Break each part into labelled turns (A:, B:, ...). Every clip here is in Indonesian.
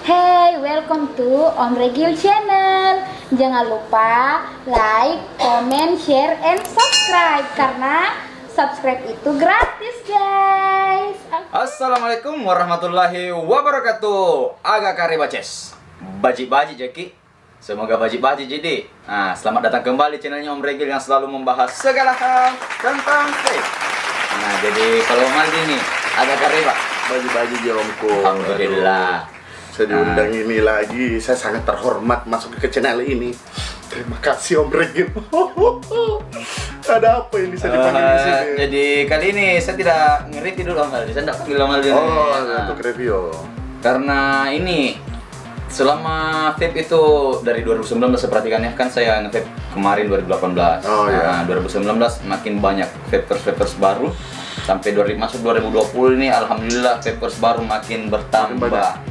A: Hey, welcome to Om Regil channel. Jangan lupa like, comment, share, and subscribe karena subscribe itu gratis, guys.
B: Assalamualaikum warahmatullahi wabarakatuh. Agak kari baces, baji-baji Jeki. Semoga baji-baji jadi. Nah, selamat datang kembali channelnya Om Regil yang selalu membahas segala hal tentang vape. Nah, jadi kalau Maldi nih agak kari pak.
C: Baji-baji di Omku.
B: Alhamdulillah.
C: Saya diundang ini lagi, saya sangat terhormat masuk ke channel ini. Terima kasih Om Regil. Ada apa ini saya dipanggil di sini?
B: Jadi kali ini saya tidak nge-review dulu Om Maldi. Saya tidak panggil Om Maldi.
C: Untuk review.
B: Karena ini selama vape itu dari 2019 saya perhatikannya, kan saya nge-vape kemarin 2018.
C: Oh iya.
B: Nah, 2019 makin banyak vapers baru sampai masuk 2020 ini alhamdulillah vapers baru makin bertambah.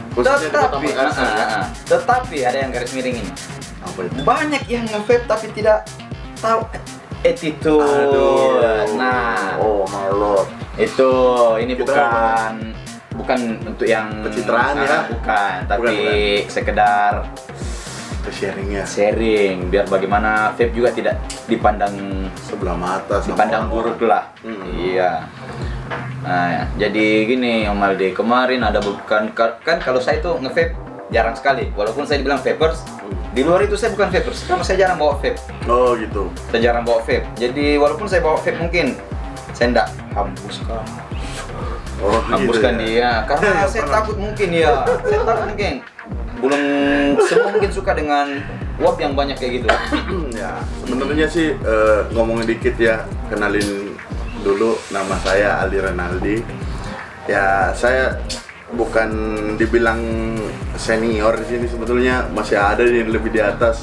C: Khususnya di Kota
B: Tetapi,
C: Makassar, ya?
B: tetapi ada yang garis miring ini.
C: Apa itu?
B: Banyak yang nge-vape tapi tidak tahu attitude.
C: Aduh.
B: Nah,
C: Oh my lord.
B: itu ini
C: Kita
B: bukan untuk yang
C: pencitraan ya?
B: Bukan, tapi
C: Bukan.
B: sekedar
C: Itu sharingnya
B: sharing biar bagaimana vape juga tidak dipandang
C: sebelah mata sama
B: dipandang
C: orang-orang.
B: buruk lah.
C: Hmm.
B: Iya. Nah, ya. Jadi gini Om Maldi, kemarin ada bukan kan kalau saya itu nge-vape jarang sekali. Walaupun saya dibilang vapers, di luar itu saya bukan vapers karena saya jarang bawa vape.
C: Oh gitu.
B: Saya jarang bawa vape. Jadi walaupun saya bawa vape mungkin saya enggak hembuskan.
C: Oh
B: Hembuskan
C: gitu ya?
B: dia karena
C: Ya,
B: saya
C: pernah.
B: takut mungkin ya. Saya takut mungkin belum semua mungkin suka dengan uap yang banyak kayak gitu.
C: Ya, sebenarnya sih ngomongin dikit ya, kenalin dulu, nama saya Aldi Renaldi. Ya, saya bukan dibilang senior di sini, sebetulnya masih ada yang lebih di atas.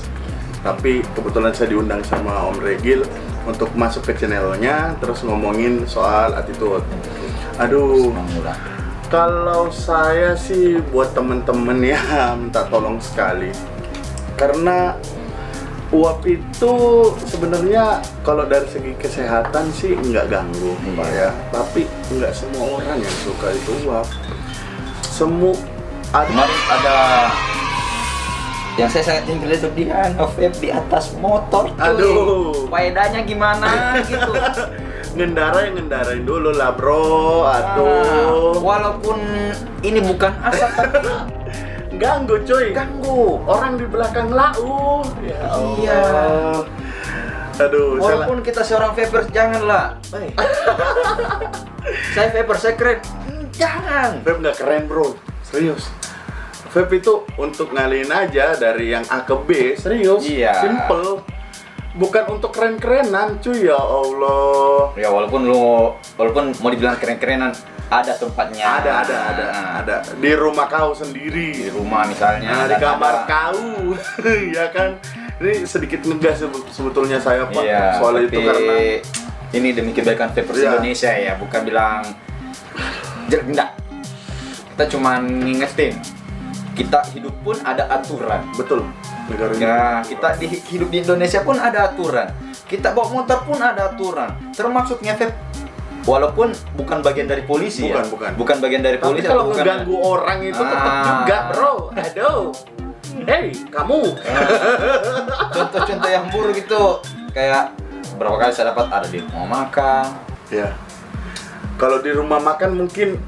C: Tapi kebetulan saya diundang sama Om Regil untuk masuk ke channelnya, terus ngomongin soal attitude. Aduh,
B: Semula.
C: kalau saya sih buat temen-temen ya minta tolong sekali, karena uap itu sebenarnya kalau dari segi kesehatan sih nggak ganggu Pak ya, tapi nggak semua orang yang suka itu uap.
B: Kemarin ada yang saya sangat jengkel itu dia nge-vape di atas motor. Cuy.
C: Aduh.
B: Faedahnya gimana gitu.
C: ngendarain dulu lah bro. Aduh.
B: Walaupun ini bukan asap tapi
C: Ganggu cuy.
B: ganggu.
C: Orang di belakang lau. Ya Allah.
B: Iya.
C: Aduh.
B: Walaupun kita seorang vapers janganlah. Saya vapers, saya keren. Jangan.
C: Vape nggak keren bro, serius. Vape itu untuk ngalihin aja dari yang A ke B, serius.
B: Iya.
C: Simple. Bukan untuk keren-kerenan cuy, ya Allah.
B: Ya walaupun mau dibilang keren-kerenan ada tempatnya.
C: Ada. Di rumah kau sendiri.
B: Di rumah misalnya.
C: Nah, di
B: dan
C: kamar
B: ada-
C: kau. Ya kan. Ini sedikit ngegas sebetulnya saya Pak
B: Iya,
C: soal
B: tapi
C: itu, karena
B: ini demi kebaikan vapers
C: Iya.
B: Indonesia ya, bukan bilang jelek, enggak. Kita cuma ngingetin, kita hidup pun ada aturan.
C: betul negara ini.
B: Ya, kita hidup di Indonesia pun ada aturan. Kita bawa motor pun ada aturan. Termasuk nge-vape. Walaupun bukan bagian dari polisi ya.
C: Bukan.
B: Bagian dari
C: Tapi
B: polisi.
C: kalau
B: bukan-
C: ngeganggu orang itu tetap juga bro. Aduh. Hey, kamu.
B: Contoh-contoh yang buruk itu kayak berapa kali saya dapat ada di mau makan.
C: Ya. Kalau di rumah makan mungkin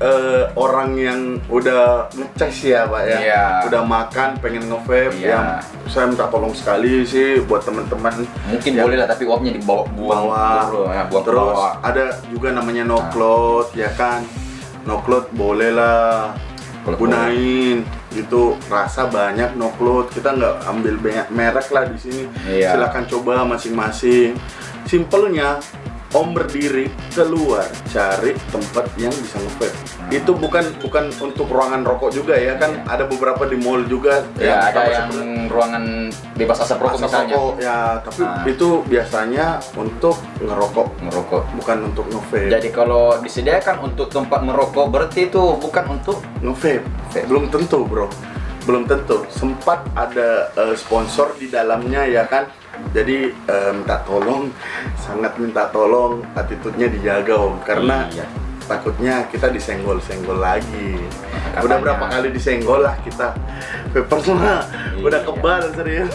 C: orang yang udah ngecas ya Pak ya.
B: Iya.
C: Udah makan pengen nge-vape
B: Iya.
C: ya. Saya minta tolong sekali sih buat teman-teman.
B: Mungkin
C: Ya.
B: boleh lah, tapi uapnya dibawa buang dulu, ya, buang ke
C: Terus
B: bawah.
C: ada juga namanya no cloth ya kan. No cloth boleh lah
B: Cloth
C: gunain gitu, rasa banyak no cloth, kita nggak ambil banyak merek lah di sini.
B: Iya.
C: Silakan coba masing-masing. Simpelnya Om berdiri keluar cari tempat yang bisa nge-vape. Itu bukan untuk ruangan rokok juga ya kan, ada beberapa di mall juga
B: Ya, ada
C: sama
B: yang
C: seperti
B: ruangan bebas asap rokok
C: asap
B: misalnya.
C: rokok, ya, tapi
B: Ah.
C: itu biasanya untuk ngerokok,
B: Ngerokok.
C: bukan untuk nge-vape.
B: Jadi kalau disediakan untuk tempat merokok, berarti itu bukan untuk
C: Nge-vape belum tentu, bro. Belum tentu. Sempat ada sponsor di dalamnya ya kan. Jadi minta tolong, sangat minta tolong, attitude-nya dijaga Om, karena
B: Iya.
C: takutnya kita disenggol-senggol lagi.
B: Katanya.
C: Udah berapa kali disenggol lah kita. Papers mah udah
B: Iya.
C: kebal serius.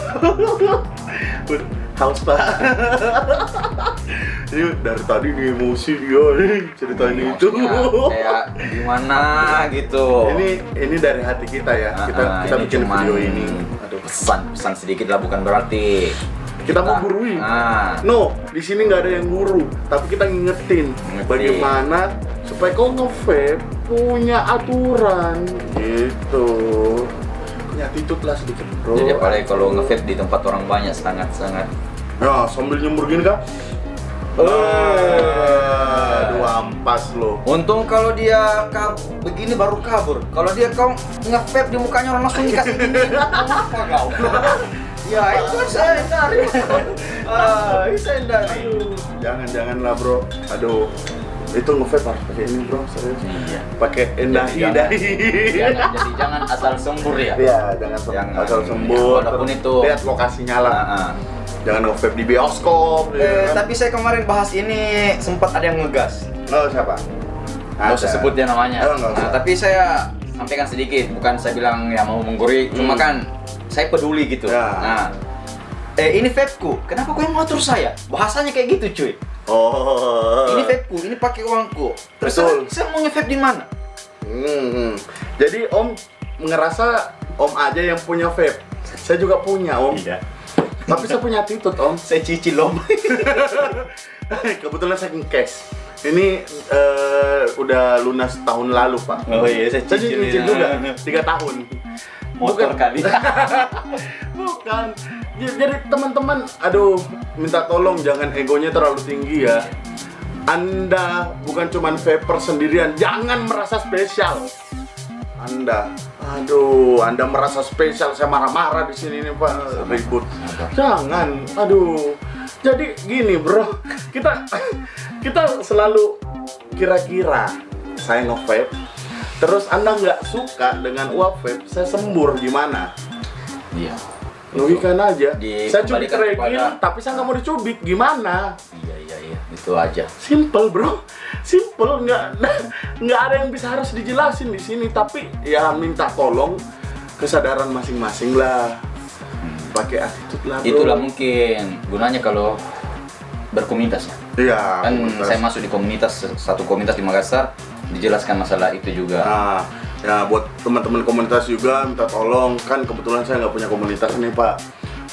C: Udah haus Pak. Ini dari tadi nih emosi dia nih ceritain itu.
B: Kayak gimana gitu.
C: Ini dari hati kita ya. Kita
B: ini
C: bikin
B: cuman
C: video ini. Aduh.
B: pesan sedikit lah, bukan berarti
C: Kita mau gurui. No, di sini nggak ada yang guru, tapi kita ngingetin bagaimana supaya kau nge-vape punya aturan gitu. Punya attitude lah sedikit, bro.
B: Jadi apalagi kalau nge-vape di tempat orang banyak sangat-sangat.
C: Ya, sambil nyembur gini kan? Aduh, ampas lo.
B: Untung kalau dia begini baru kabur. Kalau dia kau nge-vape di mukanya orang langsung dikasih gini. Apa kau? Ya itu saya hindari. Saya hindari.
C: Jangan lah, bro. Aduh, itu nge-vape harus pakai ini, bro. Serius.
B: Iya.
C: Pakai dahi.
B: Jangan asal sembur ya.
C: Iya, jangan
B: Jangan.
C: asal sembur.
B: Walaupun
C: Terus
B: itu.
C: lihat lokasinya lah.
B: Nah,
C: Jangan nge-vape di bioskop. ya kan?
B: tapi saya kemarin bahas ini sempat ada yang ngegas.
C: Oh, siapa?
B: Nggak usah
C: Ada.
B: sebut dia namanya.
C: Oh, nggak usah.
B: Tapi saya sampaikan sedikit, bukan saya bilang ya mau menggurui, cuma kan saya peduli gitu.
C: Ya.
B: Nah, ini vape-ku, kenapa kau yang ngatur saya? Bahasanya kayak gitu cuy.
C: Oh.
B: Ini vape-ku, ini pakai uangku. Terus
C: Betul.
B: saya mau nge-vape di mana?
C: Jadi Om ngerasa Om aja yang punya vape. Saya juga punya Om.
B: Iya.
C: Tapi saya punya attitude Om.
B: Saya cicil om.
C: Kebetulan saya cash. Ini udah lunas tahun lalu Pak.
B: Oh iya, saya
C: Saya
B: cicil.
C: nyicil juga 3 tahun.
B: Motor
C: Bukan.
B: kali.
C: Bukan. Jadi teman-teman, aduh, minta tolong jangan egonya terlalu tinggi ya. Anda bukan cuman vapor sendirian, jangan merasa spesial. Anda merasa spesial, saya marah-marah di sini nih Pak, ribut. Jangan, aduh. Jadi gini bro, kita selalu kira-kira saya nge-vape, terus Anda nggak suka dengan uap vape, saya sembur gimana?
B: Iya.
C: Logika aja. Saya cubit
B: Dikembalikan
C: regil,
B: kepada-
C: tapi saya nggak mau dicubit. Gimana?
B: Iya, itu aja.
C: Simple bro, simple. Nggak ada yang bisa harus dijelasin di sini. Tapi ya minta tolong kesadaran masing-masing lah. Pakai attitude lah bro.
B: Itulah mungkin gunanya kalau berkomunitas ya.
C: Iya.
B: Kan
C: komunitas.
B: saya masuk di satu komunitas di Makassar, dijelaskan masalah itu juga.
C: Nah, ya buat teman-teman komunitas juga minta tolong, kan kebetulan saya nggak punya komunitas nih Pak.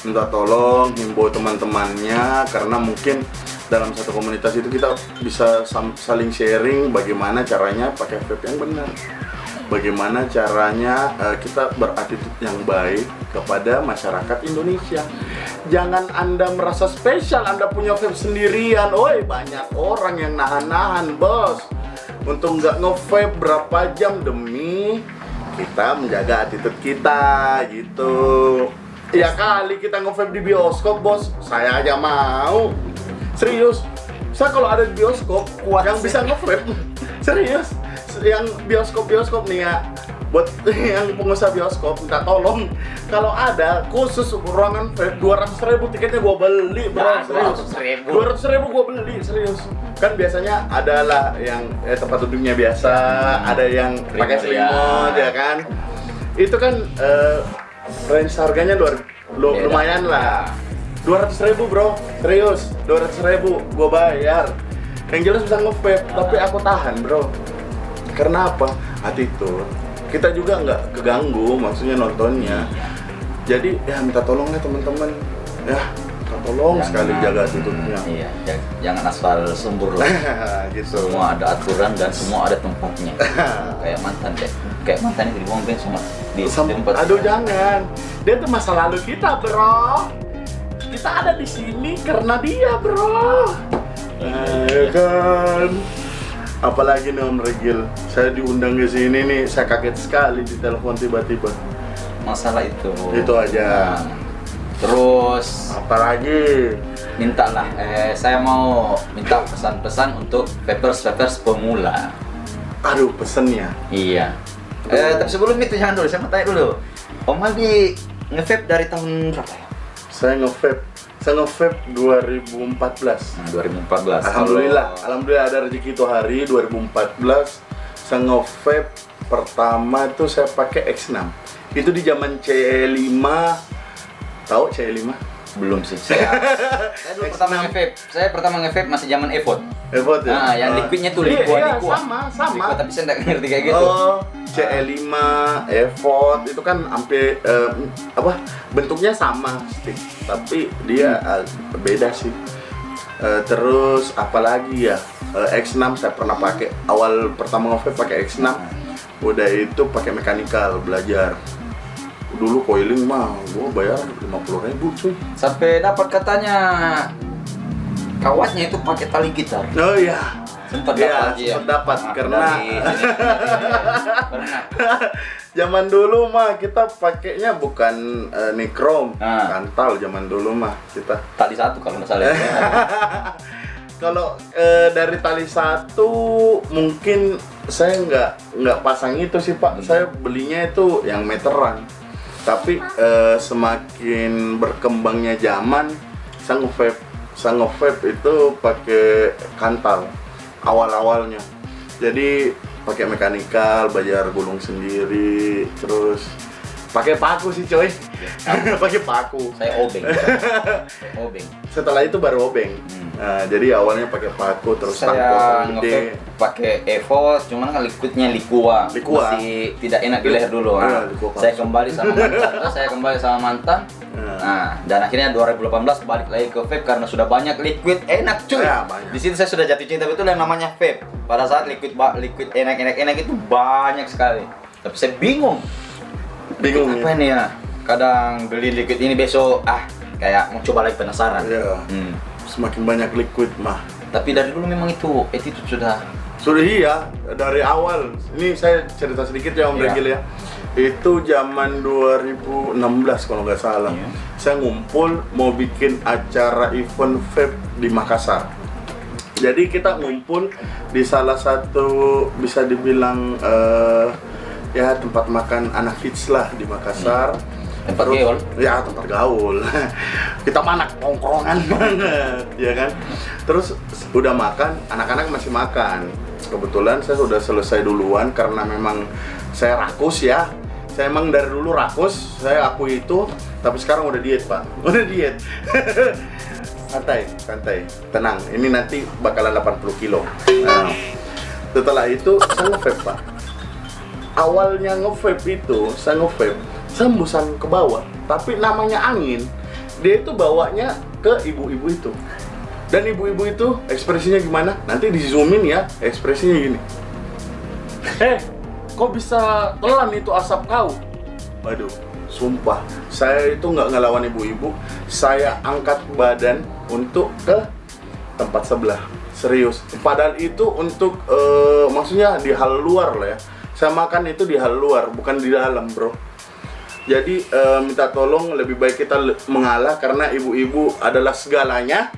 C: Minta tolong himbau teman-temannya, karena mungkin dalam satu komunitas itu kita bisa saling sharing bagaimana caranya pakai vape yang benar. Bagaimana caranya kita berattitude yang baik kepada masyarakat Indonesia. Jangan Anda merasa spesial, Anda punya vape sendirian. Oi, banyak orang yang nahan-nahan, bos. Untuk nggak nge-vape berapa jam demi kita menjaga attitude kita gitu. Ya kali kita nge-vape di bioskop bos, saya aja mau. Serius, saya kalau ada di bioskop yang bisa nge-vape, serius. Yang bioskop nih ya, buat yang pengusaha bioskop minta tolong kalau ada khusus ruangan vape 200.000 tiketnya gua beli bro,
B: Ya,
C: serius.
B: 200.000.
C: 200.000 gua beli serius. Kan biasanya adalah yang tempat duduknya biasa, ada yang pakai
B: Remote, ya.
C: selimut ya kan. Itu kan range harganya lumayan lah. 200.000 bro, serius. 200.000 gua bayar. Yang jelas bisa nge-vape, tapi aku tahan bro. Karena apa? Attitude. Kita juga nggak keganggu, maksudnya nontonnya. Jadi ya minta tolong ya teman-teman. Ya, minta tolong sekali jaga attitude-nya.
B: Iya, jangan asal sembur lah.
C: Gitu.
B: Semua ada aturan dan semua ada tempatnya. Kayak mantan itu dibuang semua di tempat.
C: Aduh jangan. Dia tuh masa lalu kita bro. Kita ada di sini karena dia bro. Ya kan. Apalagi nih Om Regil, saya diundang ke sini nih, saya kaget sekali di telepon tiba-tiba.
B: Masalah itu.
C: Itu aja.
B: Nah, terus
C: Apalagi?
B: mintalah, saya mau minta pesan-pesan untuk vapers pemula.
C: Aduh, pesennya.
B: Iya. Tapi sebelum itu jangan dulu, saya mau tanya dulu. Om Aldi nge-vape dari tahun berapa ya?
C: Saya nge-vape 2014.
B: Nah, 2014.
C: Alhamdulillah ada rezeki itu hari 2014. Saya nge-vape pertama itu saya pakai X6. Itu di zaman CE5. Tahu CE5?
B: Belum sih. Saya dulu pertama nge-vape masih zaman Evot.
C: Evot ya?
B: Nah, yang liquidnya tuh
C: Iya,
B: liquid.
C: sama.
B: Liquid, tapi saya nggak ngerti kayak gitu.
C: Oh, CE5, Evot itu kan hampir bentuknya sama stick, tapi dia beda sih. Terus apalagi ya? X6 saya pernah pakai. Awal pertama nge-vape pakai X6. Udah itu pakai mekanikal belajar. Dulu coiling mah gua bayar 50.000 cuy.
B: Sampai dapat katanya kawatnya itu pakai tali gitar.
C: Oh iya.
B: Sempat
C: dapat
B: Nah,
C: karena
B: pernah.
C: zaman dulu mah kita pakainya bukan nikrom, kantal zaman dulu mah kita.
B: Tali satu kalau nggak salah.
C: Kalau dari tali satu mungkin saya nggak pasang itu sih Pak. Saya belinya itu yang meteran. Tapi semakin berkembangnya zaman, saya nge-vape itu pakai kantal awal-awalnya. Jadi pakai mekanikal, belajar gulung sendiri, terus pakai paku sih coy. Pakai paku.
B: Saya obeng.
C: Setelah itu baru obeng. Nah, jadi awalnya pakai paku terus
B: saya
C: tangkap gede.
B: pakai Evo, cuman kan liquidnya Liqua. Masih tidak enak di leher dulu. Nah, saya kembali sama mantan. Nah, dan akhirnya 2018 balik lagi ke vape karena sudah banyak liquid enak cuy.
C: Ya, banyak.
B: Di sini saya sudah jatuh cinta betul yang namanya vape. Pada saat liquid enak itu banyak sekali. Tapi saya bingung
C: Bingung
B: apa ini ya? Kadang beli liquid ini besok kayak mau coba lagi penasaran.
C: Ya. Semakin banyak liquid mah.
B: Tapi dari dulu memang itu attitude sudah
C: Iya, dari awal. Ini saya cerita sedikit ya Om Regil ya. Itu zaman 2016 kalau nggak salah. Saya ngumpul mau bikin acara event vape di Makassar. Jadi kita ngumpul di salah satu bisa dibilang ya tempat makan anak hits lah di Makassar.
B: Tempat gaul?
C: Ya, tempat gaul. Kita mah anak tongkrongan banget, ya kan? Terus udah makan, anak-anak masih makan. Kebetulan saya sudah selesai duluan karena memang saya rakus ya. Saya emang dari dulu rakus, saya akui itu. Tapi sekarang udah diet Pak, udah diet. Santai, tenang. Ini nanti bakalan 80 kilo. Nah, setelah itu saya nge-vape Pak. Awalnya nge-vape itu, saya sembusan ke bawah, tapi namanya angin, dia itu bawanya ke ibu-ibu itu. Dan ibu-ibu itu ekspresinya gimana? Nanti di zoomin ya, ekspresinya gini. Kok bisa telan itu asap kau? Waduh, sumpah, saya itu nggak ngelawan ibu-ibu. Saya angkat badan untuk ke tempat sebelah. Serius. Padahal itu untuk maksudnya di hal luar lah ya. Saya makan itu di hal luar, bukan di dalam, bro. Jadi minta tolong, lebih baik kita mengalah karena ibu-ibu adalah segalanya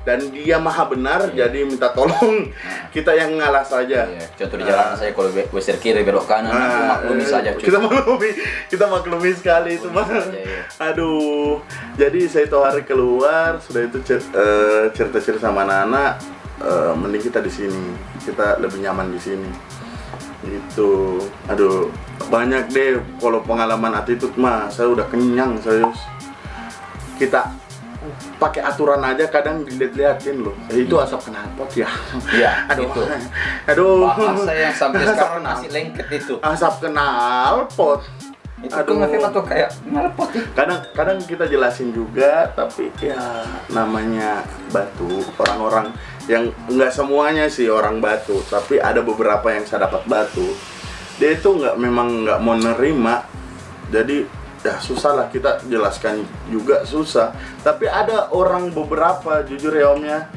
C: dan dia maha benar. Jadi minta tolong kita yang ngalah saja.
B: Contoh di jalan saya kalau geser kiri belok kanan, maklumi saja.
C: Kita maklumi sekali itu mah. Aduh, jadi saya itu hari keluar sudah itu cerita-cerita sama anak-anak. Mending kita di sini, kita lebih nyaman di sini. Gitu. Aduh, banyak deh kalau pengalaman attitude mah. Saya udah kenyang serius. Kita pakai aturan aja kadang dilihat-liatin loh. Itu asap knalpot ya.
B: Iya,
C: aduh.
B: itu.
C: Aduh.
B: Bahasa yang sampai sekarang nasi lengket itu.
C: Asap knalpot.
B: Itu nge-vape atau kayak knalpot ya?
C: Kadang kita jelasin juga, tapi ya namanya Batu, orang-orang yang nggak semuanya sih orang Batu, tapi ada beberapa yang saya dapat Batu, dia itu memang nggak mau nerima. Jadi ya susah lah, kita jelaskan juga susah. Tapi ada orang beberapa, jujur ya omnya,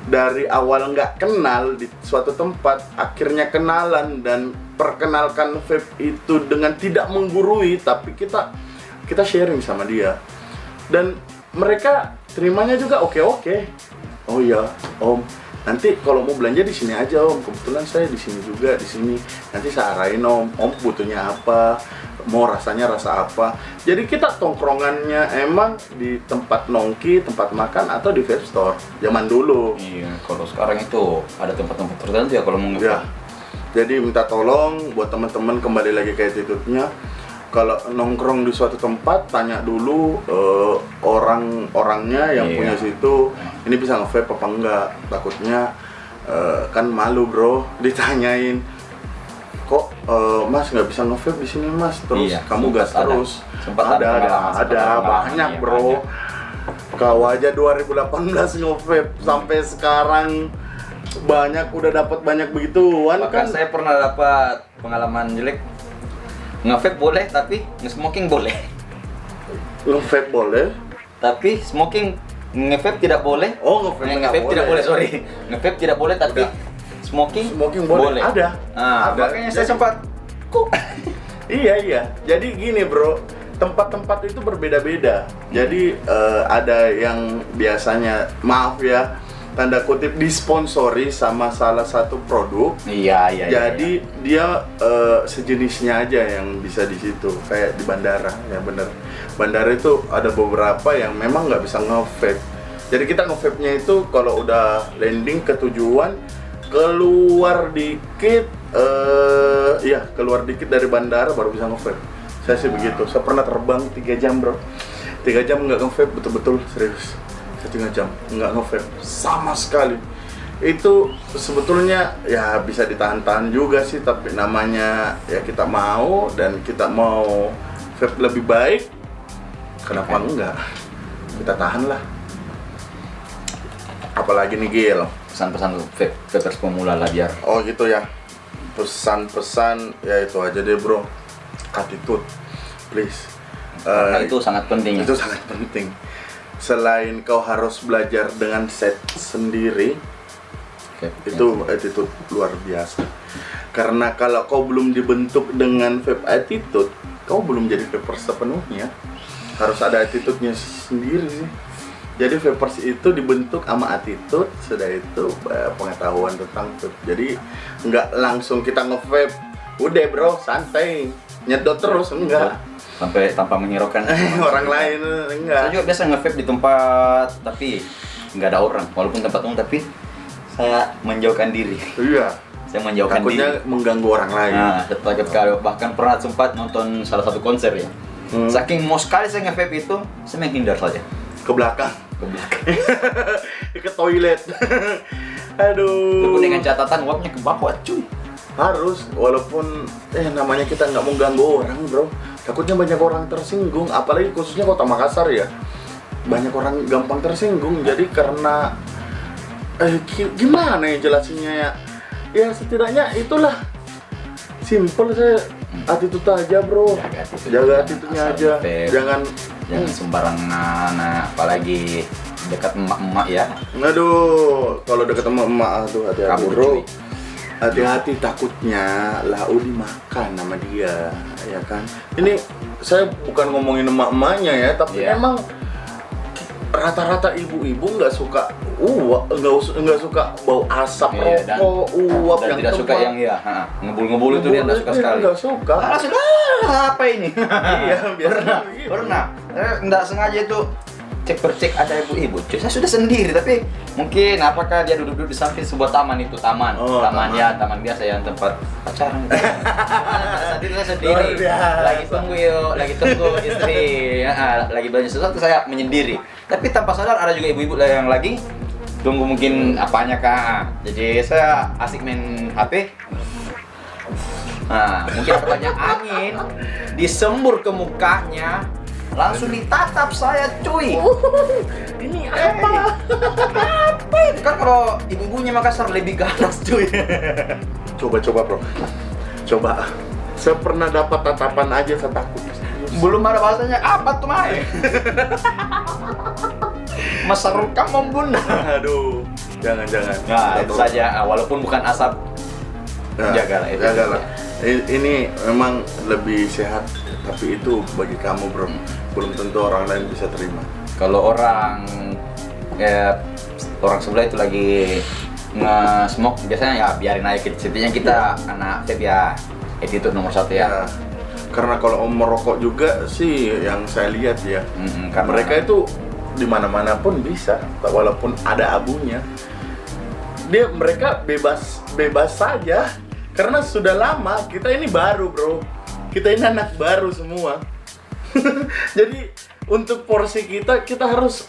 C: dari awal nggak kenal di suatu tempat, akhirnya kenalan dan perkenalkan vape itu dengan tidak menggurui, tapi kita sharing sama dia dan mereka terimanya juga oke. Oh iya om, nanti kalau mau belanja di sini aja om, kebetulan saya di sini juga, di sini nanti saya arahin om butuhnya apa, mau rasanya rasa apa. Jadi kita tongkrongannya emang di tempat nongki, tempat makan atau di vape store zaman dulu.
B: Iya, kalau sekarang itu ada tempat-tempat tertentu ya kalau mau
C: Ya. Jadi minta tolong buat teman-teman kembali lagi ke attitude-nya. Kalau nongkrong di suatu tempat, tanya dulu orang-orangnya yang
B: Iya.
C: punya situ, ini bisa nge-vape apa enggak. Takutnya kan malu bro ditanyain, kok mas nggak bisa nge-vape di sini mas, terus
B: Iya,
C: kamu gas
B: sempat ada.
C: terus.
B: Sempat ada pengalaman,
C: Banyak
B: iya,
C: bro.
B: banyak.
C: Kau aja 2018 nge-vape sampai sekarang banyak, udah dapat banyak begituan
B: Bahkan
C: kan.
B: saya pernah dapat pengalaman jelek. Nge-vape boleh tapi nge-smoking boleh.
C: Nge-vape boleh.
B: Tapi smoking nge-vape tidak boleh.
C: Oh, nge-vape nggak
B: Nge-vape tidak
C: boleh.
B: boleh, sorry. Nge-vape tidak boleh tapi
C: Udah.
B: smoking
C: boleh. Ada. Ada.
B: Makanya saya
C: Jadi-
B: sempat kok
C: Iya. Jadi gini bro, tempat-tempat itu berbeda-beda. Jadi ada yang biasanya, maaf ya, tanda kutip disponsori sama salah satu produk.
B: Iya.
C: Jadi dia sejenisnya aja yang bisa di situ, kayak di bandara, ya bener. Bandara itu ada beberapa yang memang nggak bisa nge-vape. Jadi kita nge-vape-nya itu kalau udah landing ke tujuan, keluar dikit, keluar dikit dari bandara baru bisa nge-vape. Saya sih begitu. Saya pernah terbang 3 jam bro, 3 jam nggak nge-vape, betul-betul serius. 3 jam nggak nge-vape sama sekali. Itu sebetulnya ya bisa ditahan-tahan juga sih, tapi namanya ya kita mau dan kita mau vape lebih baik, kenapa enggak? Kita tahan lah. Apalagi nih Gil.
B: pesan-pesan vapers pemula lah biar.
C: Oh gitu ya. Pesan-pesan ya itu aja deh bro. Attitude, please.
B: Karena itu sangat penting.
C: Itu sangat penting. Selain kau harus belajar dengan set sendiri, itu attitude luar biasa. Karena kalau kau belum dibentuk dengan vape attitude, kau belum jadi vapers sepenuhnya. Harus ada attitude-nya sendiri sih. Jadi vapers itu dibentuk sama attitude, sudah itu pengetahuan tentang vape. Jadi nggak langsung kita nge-vape, udah bro santai, nyedot terus, enggak.
B: Sampai tanpa menghiraukan
C: Orang lain, enggak.
B: Saya juga biasa nge-vape di tempat tapi nggak ada orang, walaupun tempat umum tapi saya menjauhkan diri.
C: Iya.
B: Saya menjauhkan
C: Takutnya
B: diri.
C: mengganggu orang lain.
B: Nah, takut kali bahkan pernah sempat nonton salah satu konser ya. Saking mau sekali saya nge-vape itu, saya menghindar saja
C: Ke belakang,
B: ke belakang.
C: ke toilet. Aduh.
B: Itu dengan catatan uapnya ke bawah, cuy.
C: Harus, walaupun namanya kita nggak mau ganggu orang bro. Takutnya banyak orang tersinggung, apalagi khususnya Kota Makassar ya. Banyak orang gampang tersinggung, jadi karena gimana ya jelasinnya ya? Ya setidaknya itulah simple saya attitude aja bro. Jaga attitude-nya
B: Asal
C: aja.
B: vape.
C: Jangan
B: Sembarangan, apalagi dekat emak-emak ya.
C: aduh, kalau deket sama emak aduh hati-hati
B: Kabur,
C: bro.
B: cuy.
C: Hati-hati, takutnya lau dimakan sama dia, ya kan? Ini saya bukan ngomongin emak-emaknya ya, tapi
B: Iya.
C: emang rata-rata ibu-ibu nggak suka nggak suka bau asap
B: Iya, dan-
C: rokok, uap
B: Dan
C: yang
B: tidak suka
C: tebal.
B: yang ya, ngebul-ngebul itu dia tidak suka sekali.
C: Nggak suka.
B: Ah, sudah apa ini?
C: Iya, biasanya begitu.
B: Pernah. Nggak sengaja itu cek ada ibu-ibu. Cuy, saya sudah sendiri, tapi mungkin apakah dia duduk-duduk di samping sebuah taman itu, taman
C: Taman.
B: ya, taman biasa yang tempat pacaran. Saat itu saya sendiri,
C: Luar biasa.
B: lagi tunggu istri, lagi belanja sesuatu, saya menyendiri. Tapi tanpa sadar ada juga ibu-ibu yang lagi tunggu mungkin apanya kak. Jadi saya asik main HP. Nah, mungkin ada banyak angin disembur ke mukanya, langsung ditatap saya, cuy.
C: Ini apa?
B: Apa itu kan kalau ibu-ibunya Makassar lebih ganas, cuy.
C: Coba bro, coba. Saya pernah dapat tatapan aja, saya takut.
B: Belum ada bahasanya apa tuh, Mai? Masarukam membunuh.
C: Aduh. Jangan.
B: Nah, itu saja. Walaupun bukan asap, jagalah itu.
C: Jagalah. Ini memang lebih sehat, tapi itu bagi kamu bro. Belum tentu orang lain bisa terima.
B: Kalau orang sebelah itu lagi nge-smoke, biasanya ya biarin aja. Setidaknya kita anak vape ya, itu nomor 1 ya.
C: Ya, karena kalau merokok juga sih yang saya lihat ya,
B: Karena
C: mereka itu di mana-mana pun bisa, walaupun ada abunya. Mereka bebas saja, karena sudah lama. Kita ini baru bro, kita ini anak baru semua. Jadi untuk porsi kita harus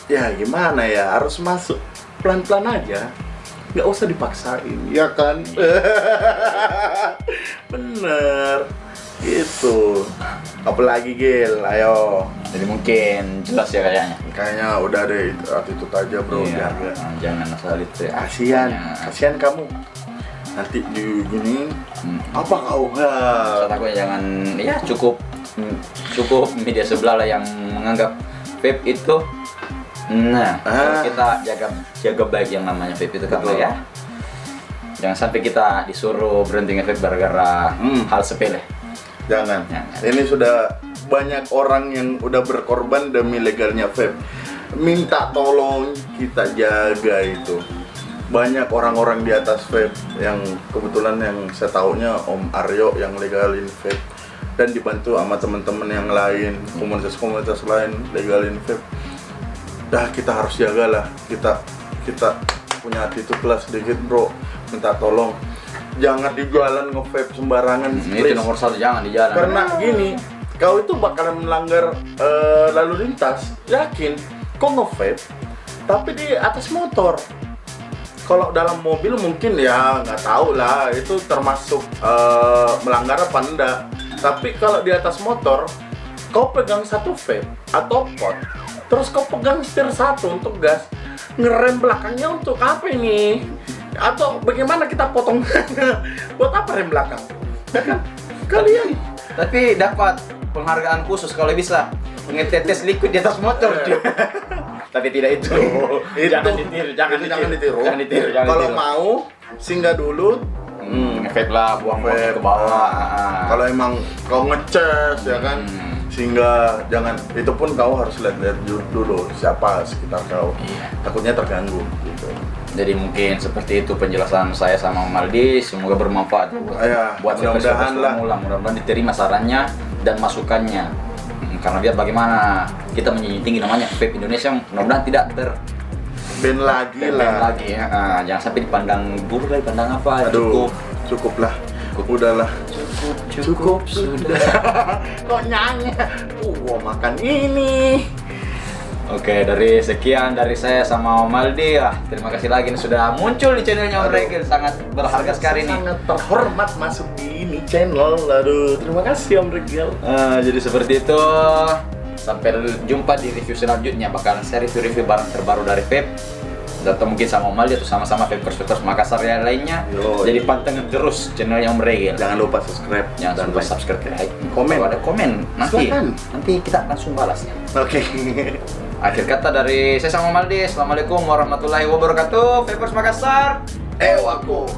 C: ya gimana ya, harus masuk pelan-pelan aja, nggak usah dipaksain, ya kan? Bener gitu. Apalagi Gil, ayo.
B: jadi mungkin jelas ya
C: Kayaknya udah deh, attitude aja bro.
B: Iya,
C: Jaga.
B: jangan asal itu ya.
C: Kasihan kamu. Nanti di gini apa kau?
B: Takutnya jangan, ya cukup media sebelah lah yang menganggap vape itu. Nah, kalau kita jaga baik yang namanya vape itu kan
C: Betul.
B: ya. Jangan sampai kita disuruh berhenti nge-vape gara-gara hal sepele.
C: Jangan.
B: Jangan.
C: Ini sudah banyak orang yang udah berkorban demi legalnya vape. Minta tolong kita jaga itu. Banyak orang-orang di atas vape yang kebetulan yang saya taunya Om Aryo yang legalin vape, dan dibantu sama teman-teman yang lain, komunitas-komunitas lain legalin vape. Dah kita harus jagalah. Kita punya attitude lah sedikit bro. Minta tolong. Jangan di jalan nge-vape sembarangan.
B: Itu
C: please.
B: nomor 1, jangan di jalan.
C: Karena gini, kau itu bakalan melanggar lalu lintas. Yakin, kau nge-vape, tapi di atas motor. Kalau dalam mobil mungkin ya nggak tahu lah, itu termasuk melanggar apa enggak. Tapi kalau di atas motor, kau pegang satu vape atau pot, terus kau pegang setir 1 untuk gas, ngerem belakangnya untuk apa ini? Atau bagaimana kita potong? Buat apa rem belakang? Ya kan? Kalian
B: Tapi dapat penghargaan khusus kalau bisa ngetetes liquid di atas motor, cuy. Tapi tidak itu. Jangan ditiru.
C: Jangan ditiru.
B: Jangan
C: Kalau
B: ditiru.
C: mau singgah dulu,
B: Nge-vape lah, buang
C: vape
B: ke bawah.
C: Kalau emang kau ngecas ya kan, sehingga jangan, itu pun kau harus lihat dulu siapa sekitar kau.
B: Iya.
C: Takutnya terganggu gitu.
B: Jadi mungkin seperti itu penjelasan saya sama Maldi, semoga bermanfaat
C: Ya,
B: buat
C: mudah-mudahan lah.
B: mudah-mudahan diterima sarannya dan masukannya. Karena biar bagaimana kita menjunjung tinggi namanya vape Indonesia, mudah-mudahan tidak
C: Ben lagi
B: ban
C: lah.
B: lagi ya. Jangan sampai dipandang buruk lagi, pandang apa?
C: Aduh, cukup lah. Udahlah.
B: Cukup sudah.
C: Kok nyanyi? Makan ini.
B: Oke, dari sekian dari saya sama Om Maldi ya. Terima kasih lagi nih sudah muncul di channelnya Om
C: Aduh.
B: Regil, sangat berharga sekali nih.
C: Sangat terhormat masuk di ini channel. Aduh, terima kasih Om Regil.
B: Jadi seperti itu. Sampai jumpa di review selanjutnya. Bakalan saya review barang terbaru dari vape. Atau mungkin sama Om Maldi atau sama-sama vapers Makassar yang lainnya.
C: Yo,
B: Jadi pantengin terus channelnya Om Regil.
C: Jangan lupa subscribe.
B: Jangan lupa
C: like.
B: subscribe, like,
C: Komen.
B: Kalau ada komen nanti
C: Silakan.
B: kita langsung balasnya.
C: Oke.
B: Akhir kata dari saya sama Maldi. Assalamualaikum warahmatullahi wabarakatuh. Vapers Makassar.
C: Ewaku.